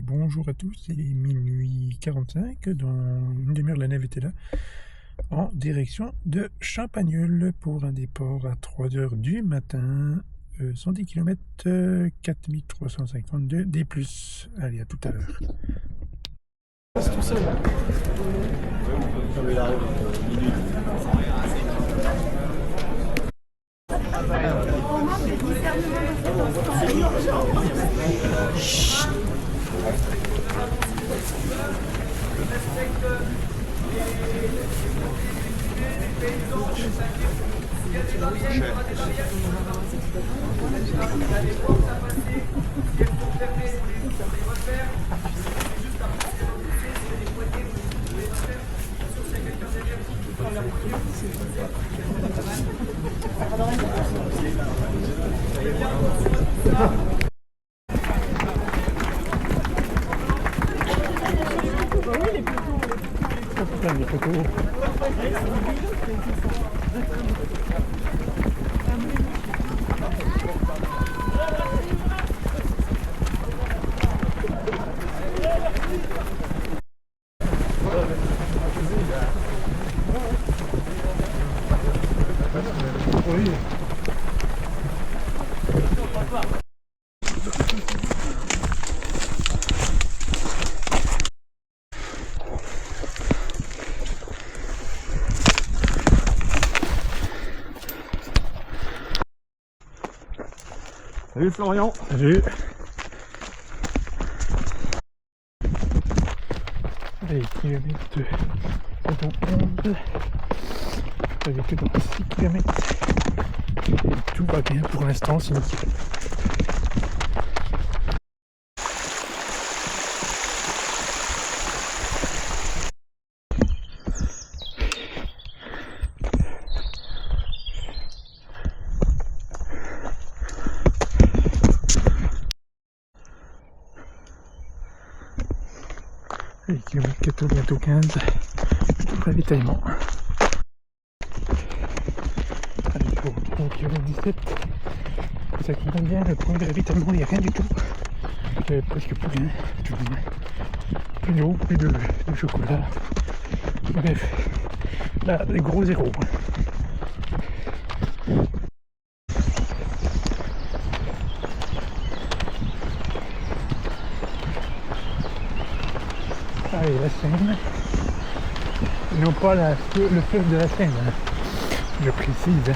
bonjour à tous, il est minuit 45, dans une demi-heure la navette est là, en direction de Champagnole pour un départ à 3h du matin, 110 km, 4352 D+. Allez, à tout à l'heure. C'est tout seul. Les photos. Oui. Salut Florian. Salut. Allez, kilomètre 11. Avec que dans 6 km. Tout va bien pour l'instant, c'est nickel. Allez, kilomètre 14, bientôt 15. Tout ravitaillement. Allez, pour kilomètre 17. Ça comprend bien, le point de ravitaillement, il n'y a rien du tout. Presque plus rien. Plus d'eau, plus de chocolat. Bref, là, les gros zéros. Allez, la Seine. Et non pas le fleuve de la Seine, hein. Je précise.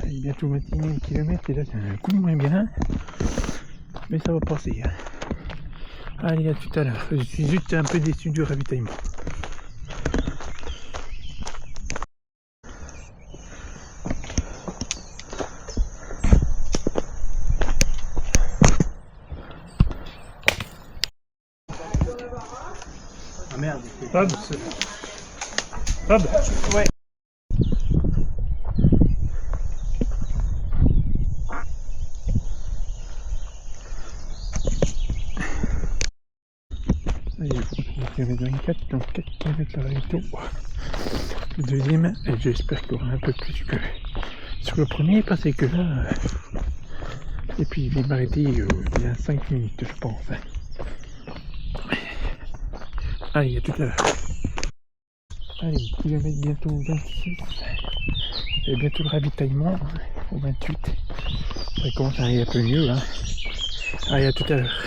Allez, bientôt 21 km et là c'est un coup moins bien. Mais ça va passer. Hein. Allez, à tout à l'heure. Je suis juste un peu déçu du ravitaillement. Ah merde. Bob. Bob. Ouais. Allez, km 24, donc 4 km à ravito. Le deuxième, et j'espère qu'il y aura un peu plus que sur le premier, parce que là. Et puis il va m'arrêter il y a 5 minutes, je pense. Allez, à tout à l'heure. Allez, kilomètre bientôt 26. Et bientôt le ravitaillement, hein, au 28. Ça commence à aller un peu mieux là. Allez, à tout à l'heure.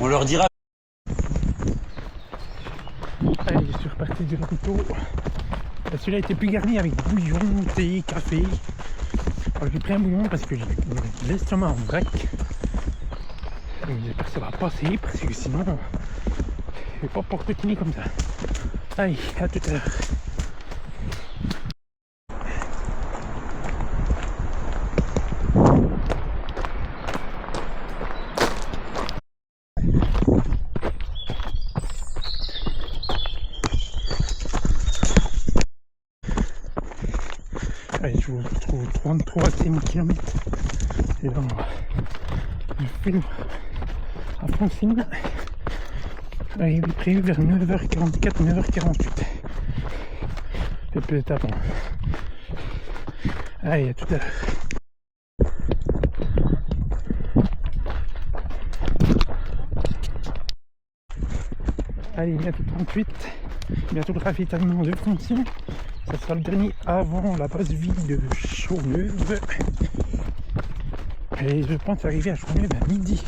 On leur dira. Allez, je suis reparti du ravito. Celui-là était plus garni avec bouillon, thé, café. Alors j'ai pris un bouillon parce que j'ai l'estomac en vrac. Donc j'espère que ça va passer parce que sinon je vais pas porter tenir comme ça. Allez, à tout à l'heure. Allez, je vous retrouve 33e km. Et là, je filme à Francine. Allez, il est prévu vers 9h44, 9h48. Et peut-être avant. Allez, à tout à l'heure. Allez, bientôt 38. Bientôt le ravitaillement de Francine. Ça sera le dernier avant la base vie de Chaumeuve. Et je pense arriver à Chaumeuve à midi.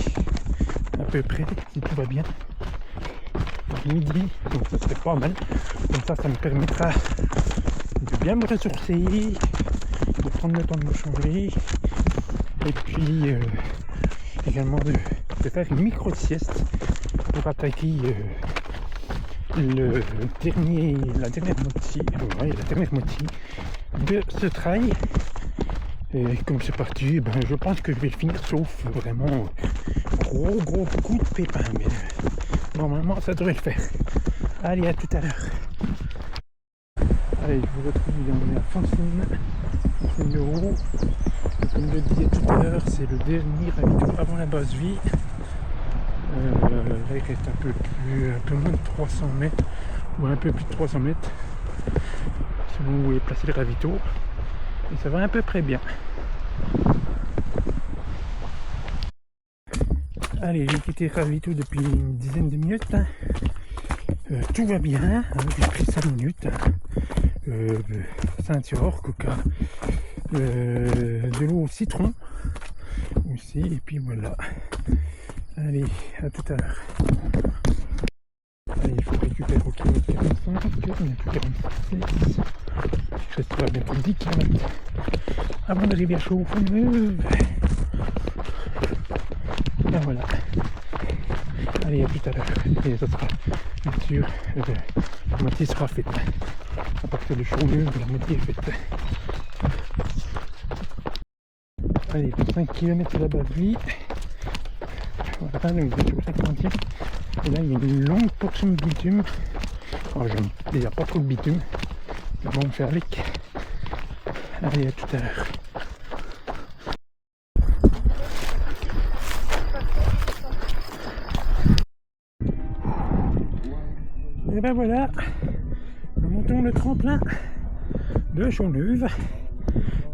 À peu près, si tout va bien. À midi, donc ça serait pas mal. Comme ça me permettra de bien me ressourcer, de prendre le temps de me changer. Et puis également de faire une micro-sieste pour attaquer la dernière moitié de ce trail. Et comme c'est parti, ben, je pense que je vais le finir sauf vraiment gros coup de pépin, mais normalement ça devrait le faire. Allez, à tout à l'heure. Allez, je vous retrouve, on est à Francine de Roux. Comme je le disais tout à l'heure, c'est le dernier ravito avant la base vie. Là il reste un peu moins de 300 mètres ou un peu plus de 300 mètres selon où est placé le ravito, et ça va à peu près bien. Allez, j'ai quitté le ravito depuis une dizaine de minutes. Tout va bien, j'ai pris 5 minutes. Ceinture, coca, de l'eau au citron aussi, et puis voilà. Allez, à tout à l'heure. Allez, il faut récupérer au kilomètre 45, bientôt 46. Il restera bientôt 10 km avant d'arriver à Chaumeuve. Et voilà. Allez, à tout à l'heure. Et ça sera, bien sûr, la moitié sera faite. À partir de Chaumeuve, la moitié est faite. Allez, 5 km de la base vie. Voilà, donc je suis au 50e. Et là, il y a une longue portion de bitume. Alors, j'aime déjà pas trop de bitume. Mais bon, on fait avec. Allez, à tout à l'heure. Et ben voilà, nous montons le tremplin de Chaumeuve.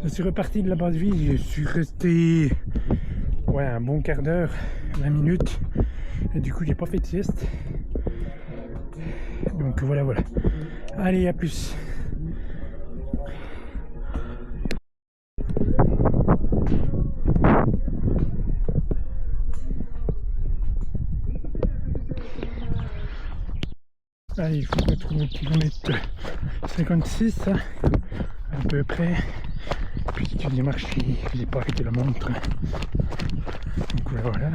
Je suis reparti de la base vie, je suis resté un bon quart d'heure, 20 minutes, et du coup j'ai pas fait de sieste. Donc voilà. Allez, à plus. Allez, il faut retrouver au kilomètre 56, à peu près, puisque j'ai marché, j'ai pas arrêté la montre. Donc voilà.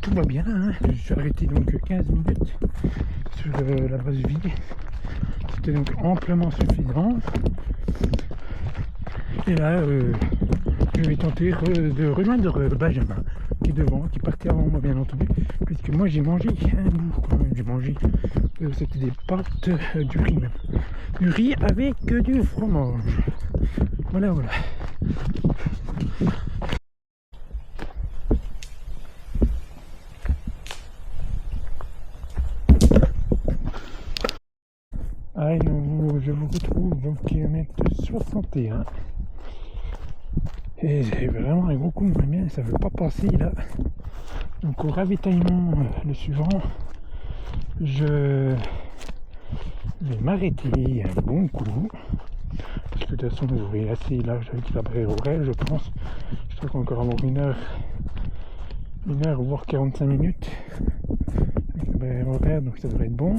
Tout va bien, hein. Je suis arrêté donc 15 minutes sur la base vide. C'était donc amplement suffisant. Et là, je vais tenter de rejoindre Benjamin, qui est devant, qui partait avant moi bien entendu, puisque moi j'ai mangé un bout quand même. J'ai mangé, c'était des pâtes, du riz même. Du riz avec du fromage. Voilà. Allez, je vous retrouve au kilomètre 61. Et j'ai vraiment un gros coup de main, ça veut pas passer là. Donc au ravitaillement, le suivant, je vais m'arrêter un bon coup. Parce que de toute façon, j'aurai assez large avec la barrière horaire, je pense. Je dois encore avoir une heure, voire 45 minutes avec la barrière horaire, donc ça devrait être bon.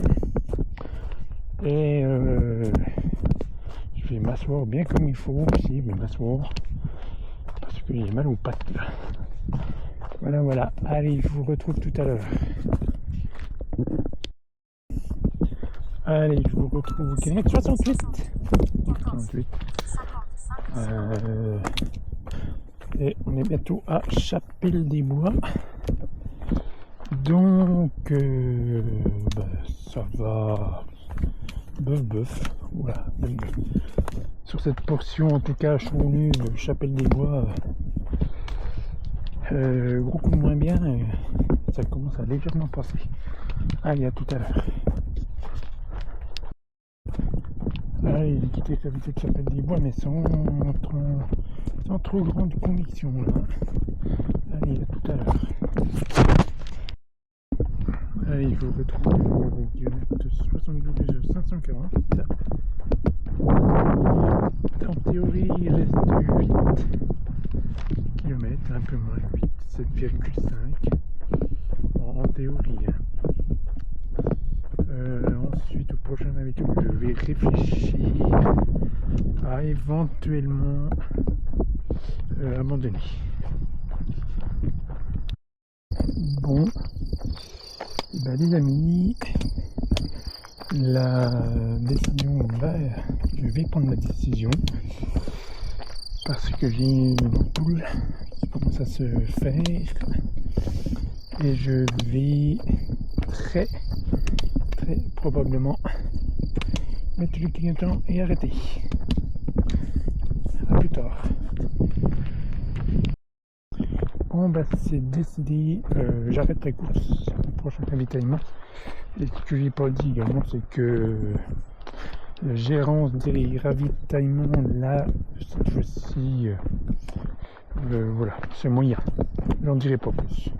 Et je vais m'asseoir bien comme il faut aussi, je vais m'asseoir parce que j'ai mal aux pattes là. Voilà, allez, je vous retrouve tout à l'heure. Allez, je vous retrouve au kilomètre 68. Et on est bientôt à Chapelle-des-Bois. Donc, ça va. Boeuf. Oula, sur cette portion, en tout cas, Chaumont, Chapelle-des-Bois, gros coup de moins bien. Ça commence à légèrement passer. Allez, à tout à l'heure. Allez, j'ai quitté la vitesse de Chapelle-des-Bois, mais sans trop grande conviction là. Allez, à tout à l'heure. Allez, je vous retrouve au kilomètre 72 540. En théorie, il reste 8 km, un peu moins, 8, 7,5 en théorie. Ensuite, au prochain navigateur, je vais réfléchir à éventuellement abandonner. Bon, les amis, la décision je vais prendre ma décision parce que j'ai une ampoule qui commence à se faire et je vais très probablement mettre le clignotant et arrêter. A plus tard. Bon c'est décidé, j'arrête la course, le prochain ravitaillement. Et ce que j'ai pas dit également, c'est que la gérance des ravitaillements là, cette fois-ci, voilà, c'est moyen, j'en dirai pas plus.